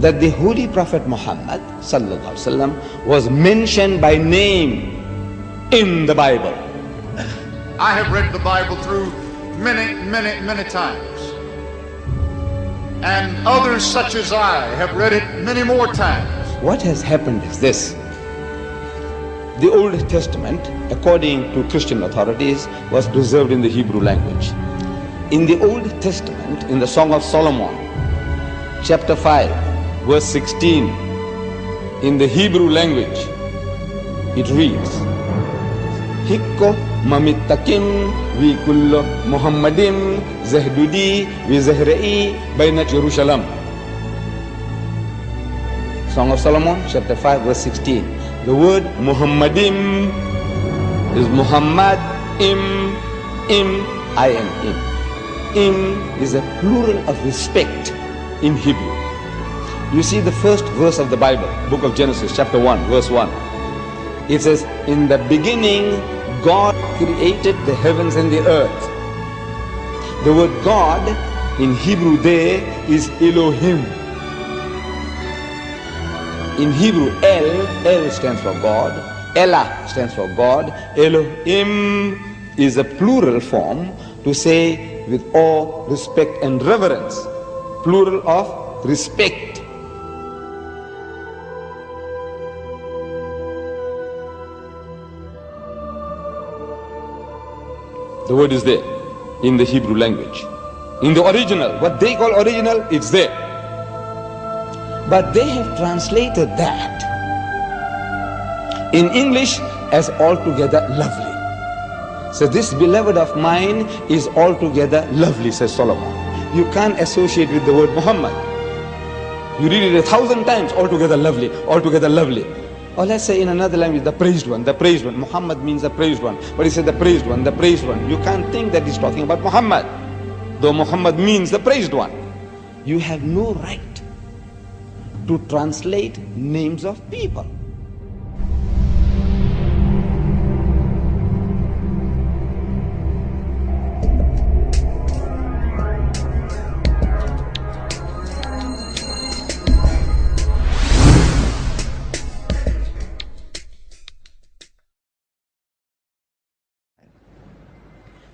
that the Holy Prophet Muhammad sallallahu alaihi wasallam was mentioned by name in the Bible. I have read the Bible through many times. And others such as I have read it many more times. What has happened is this. The Old Testament, according to Christian authorities, was preserved in the Hebrew language. In the Old Testament, in the Song of Solomon, chapter 5, verse 16, in the Hebrew language, it reads, Hikko mamittakim vi kullo Muhammadim zahdudi vi zahra'i bainat Jerusalem. Song of Solomon, chapter 5, verse 16. The word Muhammadim is Muhammad, I am im. Im is a plural of respect in Hebrew. You see the first verse of the Bible, book of Genesis, chapter 1, verse 1. It says, in the beginning, God created the heavens and the earth. The word God in Hebrew there is Elohim. In Hebrew, El stands for God, Elah stands for God, Elohim is a plural form to say with awe, respect and reverence, plural of respect. The word is there in the Hebrew language. In the original, what they call original, it's there. But they have translated that in English as altogether lovely. So this beloved of mine is altogether lovely, says Solomon. You can't associate with the word Muhammad. You read it 1,000 times, altogether lovely, altogether lovely. Or let's say in another language, the praised one, the praised one. Muhammad means the praised one. But he said the praised one, the praised one. You can't think that he's talking about Muhammad, though Muhammad means the praised one. You have no right to translate names of people.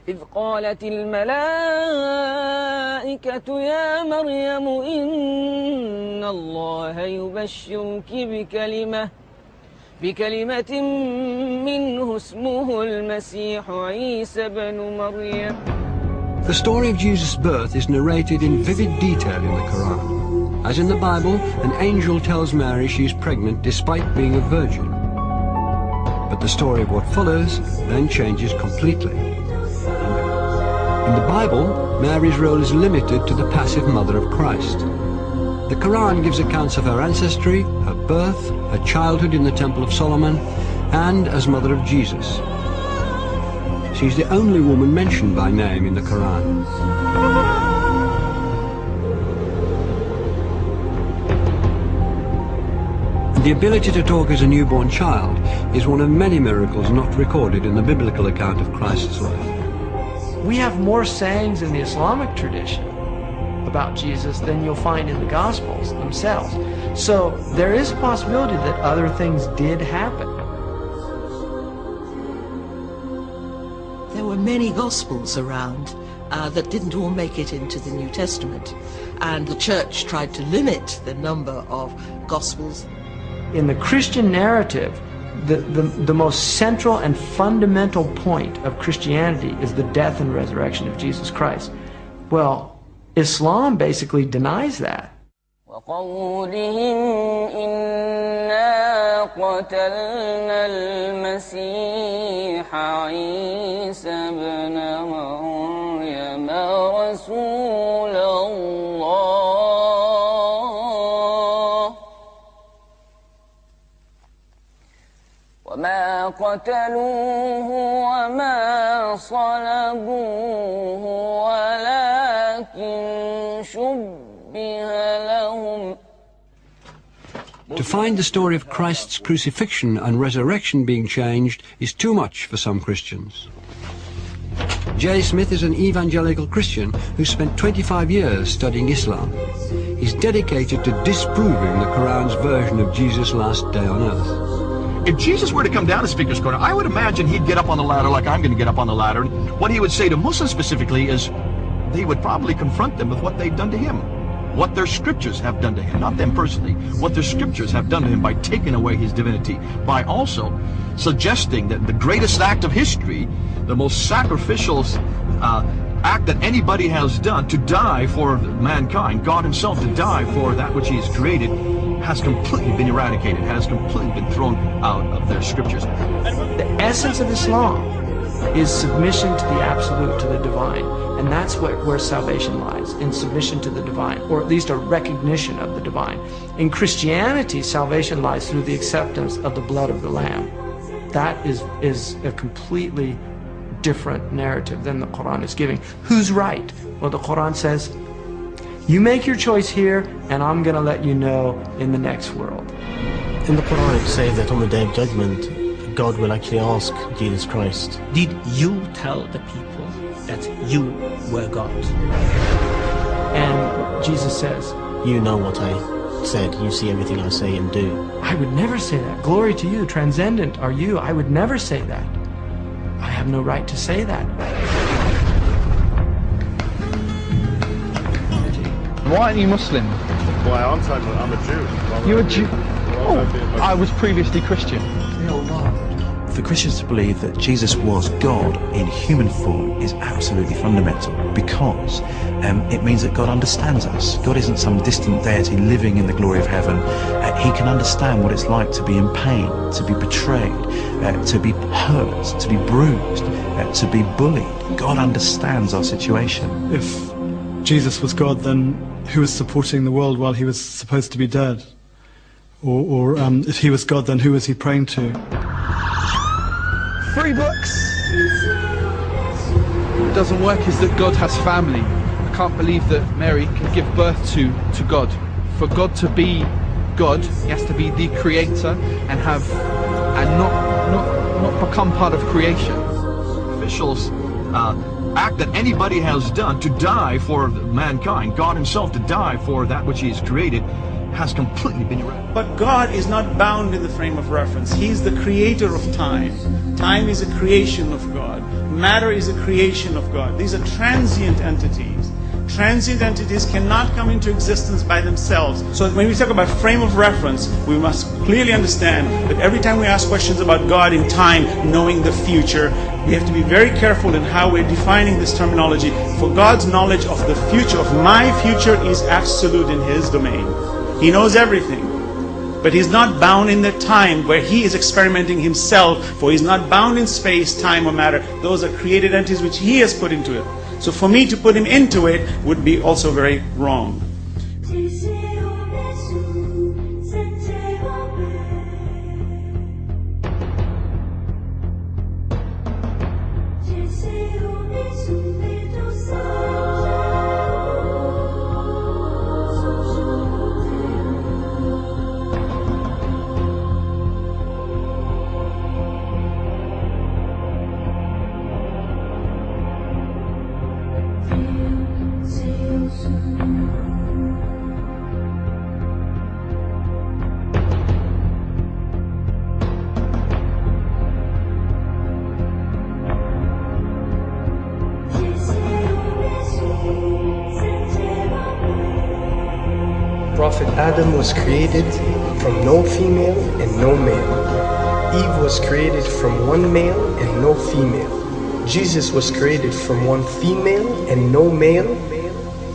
إذ قالت الملائكة يا مريم إن الله يبشرك بكلمة منه اسمه المسيح عيسى بن مريم. The story of Jesus' birth is narrated in vivid detail in the Quran. As in the Bible, an angel tells Mary she is pregnant despite being a virgin. But the story of what follows then changes completely. In the Bible, Mary's role is limited to the passive mother of Christ. The Quran gives accounts of her ancestry, her birth, her childhood in the Temple of Solomon, and as mother of Jesus. She's the only woman mentioned by name in the Quran. The ability to talk as a newborn child is one of many miracles not recorded in the biblical account of Christ's life. We have more sayings in the Islamic tradition about Jesus than you'll find in the Gospels themselves. So there is a possibility that other things did happen. There were many Gospels around that didn't all make it into the New Testament. And the Church tried to limit the number of Gospels. In the Christian narrative, the most central and fundamental point of Christianity is the death and resurrection of Jesus Christ. Well, Islam basically denies that. وقولهم إنا قتلنا المسيح عيسى بن مريم رسول الله وما قتلوه وما صلبوه ولكن شبه لهم. To find the story of Christ's crucifixion and resurrection being changed is too much for some Christians. J. Smith is an evangelical Christian who spent 25 years studying Islam. He's dedicated to disproving the Quran's version of Jesus' last day on earth. If Jesus were to come down to Speaker's Corner, I would imagine he'd get up on the ladder like I'm going to get up on the ladder. And what he would say to Muslims specifically is, they would probably confront them with what they've done to him. What their scriptures have done to him, not them personally, what their scriptures have done to him by taking away his divinity, by also suggesting that the greatest act of history, the most sacrificial act that anybody has done, to die for mankind, God himself to die for that which he has created, has completely been eradicated, has completely been thrown out of their scriptures. The essence of Islam is submission to the absolute, to the divine. And that's where salvation lies, in submission to the divine, or at least a recognition of the divine. In Christianity, salvation lies through the acceptance of the blood of the Lamb. That is a completely different narrative than the Quran is giving. Who's right? Well, the Quran says, you make your choice here, and I'm going to let you know in the next world. In the Quran it says that on the Day of Judgment, God will actually ask Jesus Christ, did you tell the people that you were God? And Jesus says, you know what I said, you see everything I say and do. I would never say that. Glory to you, transcendent are you. I would never say that. I have no right to say that. Why aren't you Muslim? Why aren't I? I'm a Jew. You're a Jew? Oh, I was previously Christian. For Christians to believe that Jesus was God in human form is absolutely fundamental, because it means that God understands us. God isn't some distant deity living in the glory of heaven. He can understand what it's like to be in pain, to be betrayed, to be hurt, to be bruised, to be bullied. God understands our situation. If Jesus was God, then who was supporting the world while he was supposed to be dead? Or if he was God, then who was he praying to? 3 books. What doesn't work is that God has family. I can't believe that Mary can give birth to God. For God to be God, he has to be the creator and not become part of creation. Officials act that anybody has done to die for mankind, God himself to die for that which he has created, has completely been eradicated. But God is not bound in the frame of reference. He's the creator of time. Time is a creation of God. Matter is a creation of God. These are transient entities. Transient entities cannot come into existence by themselves. So when we talk about frame of reference, we must clearly understand that every time we ask questions about God in time, knowing the future, we have to be very careful in how we're defining this terminology. For God's knowledge of the future, of my future, is absolute in his domain. He knows everything, but he's not bound in the time where he is experimenting himself, for he's not bound in space, time, or matter. Those are created entities which he has put into it. So for me to put him into it would be also very wrong. Prophet Adam was created from no female and no male. Eve was created from one male and no female. Jesus was created from one female and no male.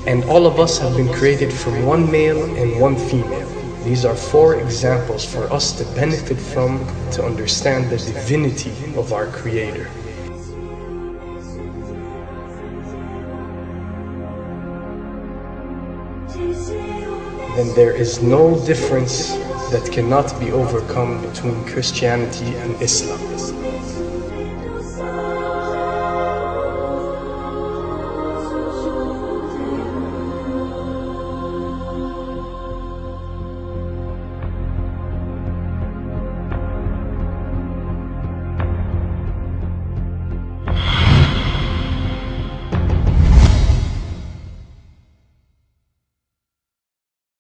And all of us have been created from one male and one female. These are 4 examples for us to benefit from, to understand the divinity of our Creator. Then there is no difference that cannot be overcome between Christianity and Islam.